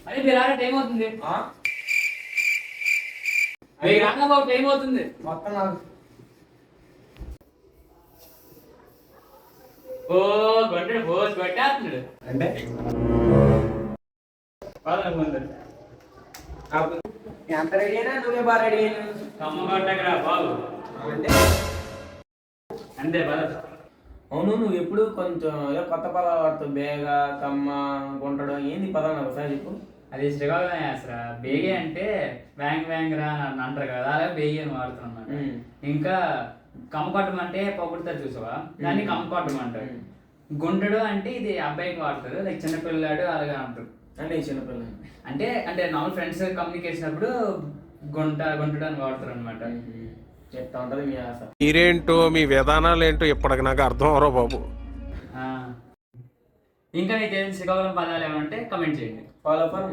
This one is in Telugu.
అరే మీరు రారా టైం అవుతుంది. మీరు రాగా బాబు టైం అవుతుంది. మొత్తం నాకు ఓ గొడ్డు పోసి కొట్టేస్తున్నాడు అంటే ఎంత రెడీ అయినా నువ్వే బాగా రెడీ అయినా కమ్మ కొట్టకరా బాబు అంటే అంతే పద. అవును నువ్వు ఎప్పుడు కొంచెం ఏదో కొత్త పదాలు వాడుతావు. బేగ కమ్మ గుంటడం ఏంది పదాలు నాకు ఒకసారి చెప్పు. అది శ్రీకాకుళం వేసరా. బేగే అంటే వ్యాంగ్ వ్యాంగ్ రా అని అంటారు కదా, అలాగే బేగి అని వాడుతాం అన్నమాట. ఇంకా కమ్మకొట్టం అంటే పొగుడుతారు చూసావా, దాన్ని కమ్మకొట్టం అంటారు. గుంటడు అంటే ఇది అబ్బాయికి వాడతారు, లైక్ చిన్నపిల్లాడు అలాగే అంటారు. అంటే ఈ చిన్నపిల్ల అంటే అంటే నార్మల్ ఫ్రెండ్స్ కమ్యూనికేషన్ అప్పుడు గుంటడు అని వాడతారు అనమాట. చెప్తా ఉంటది మీ ఆశ. మీరేంటో మీ విధానాలు ఏంటో ఇప్పటికి నాకు అర్థం అవరో బాబు. ఇంకా మీకు తెలిసిన శ్రీకాకుళం పదాలు ఏమంటే కమెంట్ చేయండి. Follow for